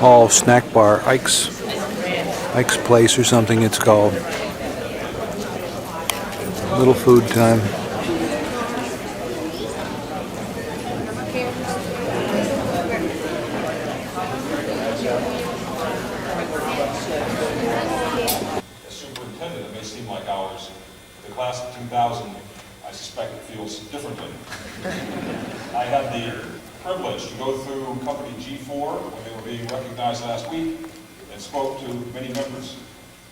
Hall snack bar, Ike's Place or something it's called. Little food time. As superintendent, it may seem like hours. The class of 2000, I suspect it feels differently. I had the privilege to go through company G4 when they were being recognized last week and spoke to many members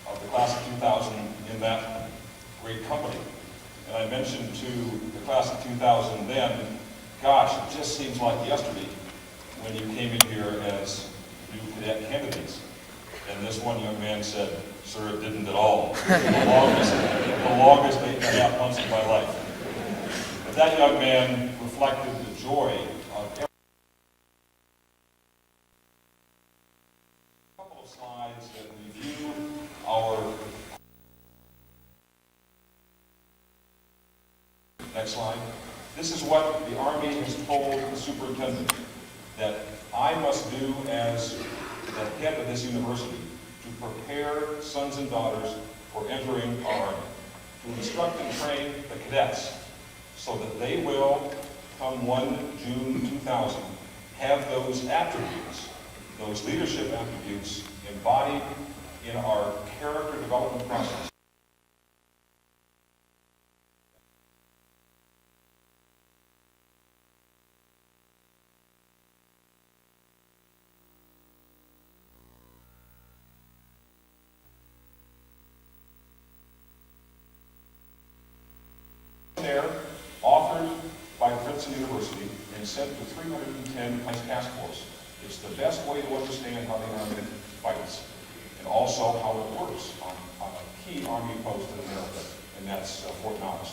of the class of 2000 in that great company. And I mentioned to the class of 2000 then, gosh, it just seems like yesterday when you came in here as new cadet candidates. And this one young man said, "Sir, it didn't at all. The longest 8.5 months of my life." But that young man reflected the joy of every couple of slides that review our next slide. This is what the Army has told the superintendent that I must do as the head of this university to prepare sons and daughters for entering our Army, to instruct and train the cadets so that they will, come 1 June 2000, have those attributes, those leadership attributes embodied in our character development process. There, offered by Princeton University and sent to 310 task force. It's the best way to understand how the Army fights and also how it works on a key Army post in America, and that's Fort Knox.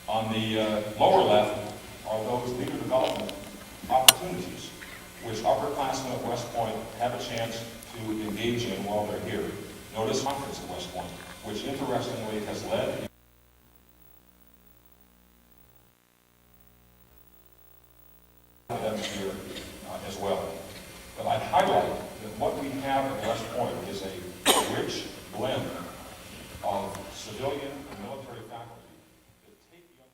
On the lower left are those leader development opportunities which upperclassmen at West Point have a chance to engage in while they're here. Notice conference at West Point, which interestingly has led them here as well. But I'd highlight that what we have at West Point is a rich blend of civilian and military faculty that take young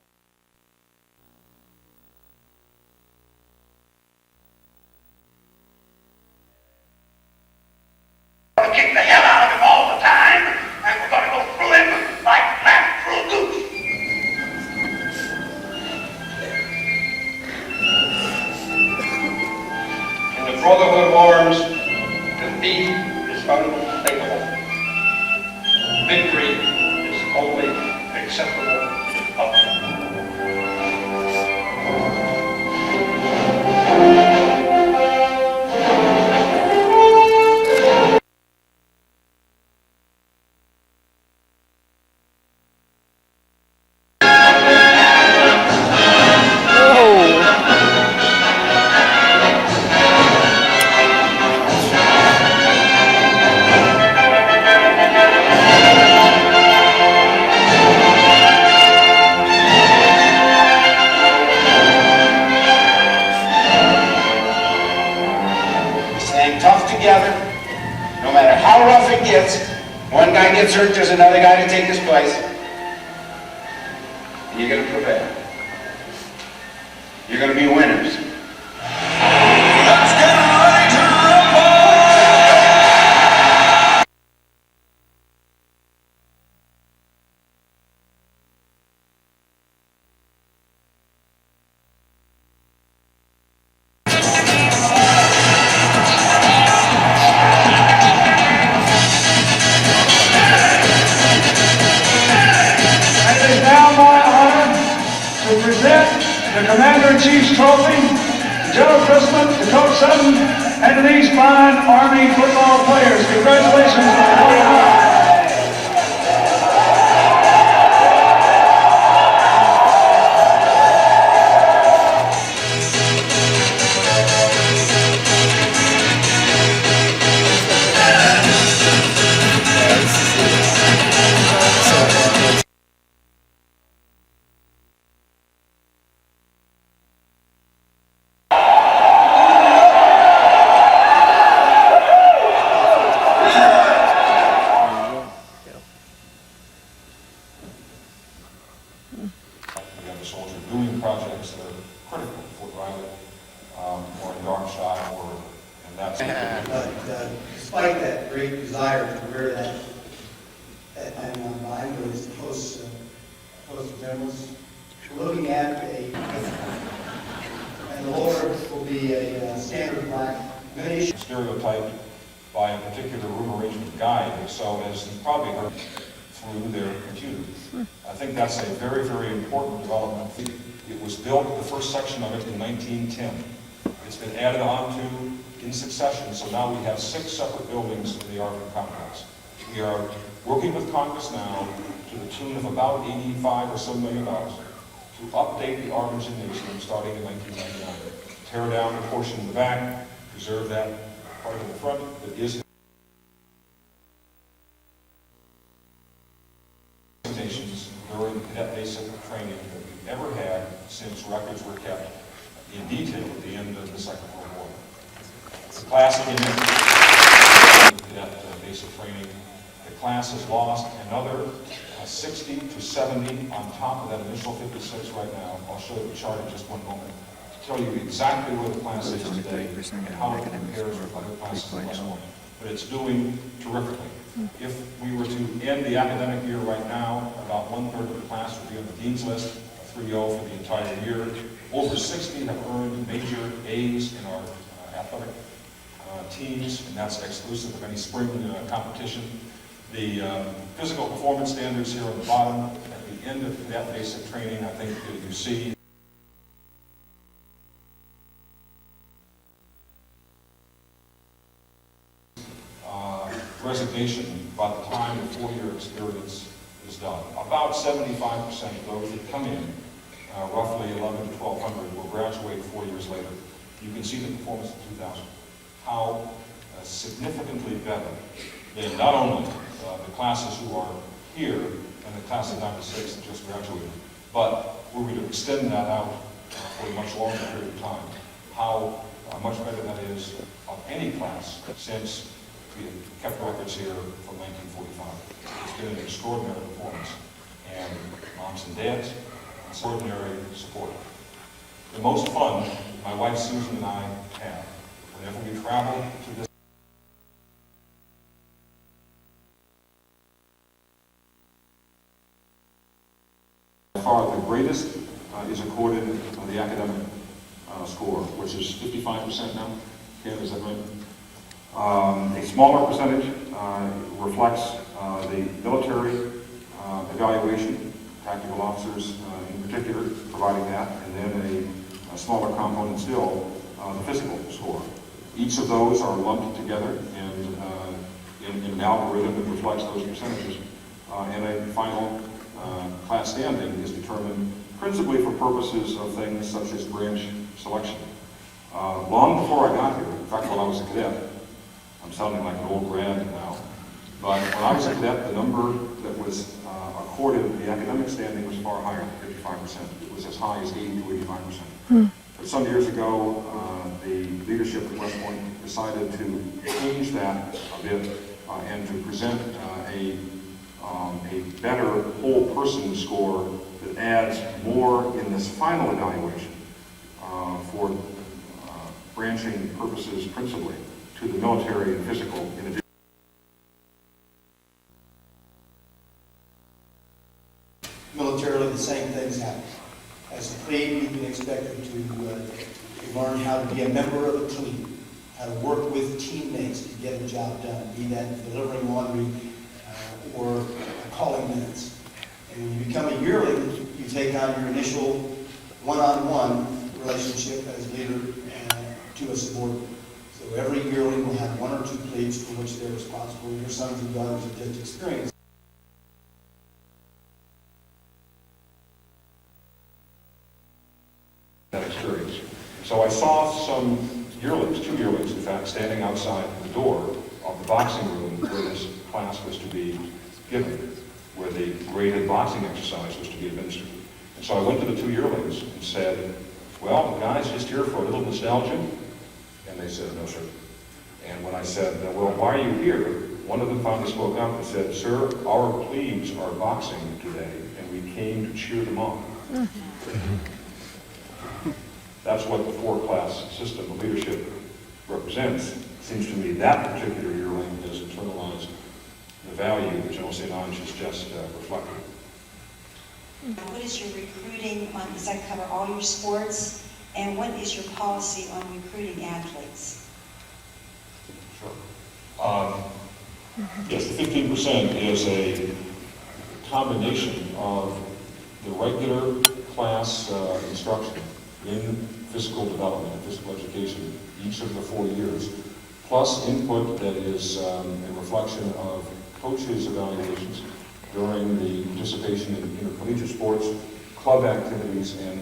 kick the hell out of him all the time, and we're going to go through him like flat through a goose. In the Brotherhood of Arms, defeat is unthinkable. Victory is only acceptable up to God. No matter how rough it gets, one guy gets hurt, there's another guy to take his place. And you're going to prevail. You're going to be winners. Let's get ready to rumble! The Commander-in-Chief's Trophy, General Christmas, to Coach Sutton, and to these fine Army football players. Congratulations. hour, and that's But despite that great desire to wear that 99 bind with its post resemblance, we're looking at and the lower will be a standard black finish. stereotyped by a particular room arrangement guide, so as you've probably heard through their computer. I think that's a very, very important development. It was built, the first section of it, in 1910. It's been added on to in succession, so now we have 6 separate buildings in the Arvin complex. We are working with Congress now to the tune of about $85 or so million to update the Arvin Gymnasium starting in 1999. Tear down a portion in the back, preserve that part of the front that is during that basic training that we've ever had since records were kept in detail at the end of the Second World War. The class in that basic training, the class has lost another 60 to 70 on top of that initial 56 right now. I'll show you the chart in just one moment to tell you exactly where the class is today and how it compares with other classes in West Point. But it's doing terrifically. If we were to end the academic year right now, about 1/3 of the class would be on the dean's list, a 3-0 for the entire year. Over 60 have earned major A's in our athletic teams, and that's exclusive of any spring competition. The physical performance standards here on the bottom, at the end of that basic training, I think that you see resignation by the time the 4-year experience is done. About 75% of those that come in, roughly 1,100 to 1,200, will graduate 4 years later. You can see the performance of 2000. How significantly better than not only the classes who are here and the class of 96 that just graduated, but were we to extend that out for a much longer period of time, how much better that is of any class since we have kept records here from 1945. It's been an extraordinary performance, and moms and dads, extraordinary support. The most fun my wife Susan and I have whenever we travel to this by far the greatest is accorded the academic score, which is 55% now. Ken, is that right? A smaller percentage reflects the military evaluation, tactical officers in particular providing that, and then a smaller component still, the physical score. Each of those are lumped together and in an algorithm that reflects those percentages, and a final class standing is determined principally for purposes of things such as branch selection. Long before I got here, in fact while I was a cadet, I'm sounding like an old grad now, but when I was a cadet, the number that was accorded the academic standing was far higher than 55%. It was as high as 80 to 85%. But some years ago, the leadership at West Point decided to change that a bit and to present a better whole person score that adds more in this final evaluation for branching purposes principally to the military and physical in addition. Militarily, the same things happen. As a plebe, you've been expected to learn how to be a member of a team, how to work with teammates to get a job done, be that delivering laundry or calling minutes. And when you become a yearling, you take on your initial one-on-one relationship as leader to a subordinate. So every yearling will have 1 or 2 plebes for which they're responsible. Your sons and daughters have just experienced that experience. So I saw some yearlings, 2 yearlings in fact, standing outside the door of the boxing room where this class was to be given, where the graded boxing exercise was to be administered. And so I went to the 2 yearlings and said, well, guys, just here for a little nostalgia? And they said, no, sir. And when I said, well, why are you here? One of them finally spoke up and said, sir, our plebes are boxing today, and we came to cheer them on. That's what the 4-class system of leadership represents, it seems to me that particular yearling has internalized the value that General St. Ange has just reflected. What is your recruiting on, does that cover all your sports? And what is your policy on recruiting athletes? Sure. Yes, the 15% is a combination of the regular class instruction in physical development and physical education each of the 4 years, plus input that is a reflection of coaches' evaluations during the participation in intercollegiate sports, club activities, and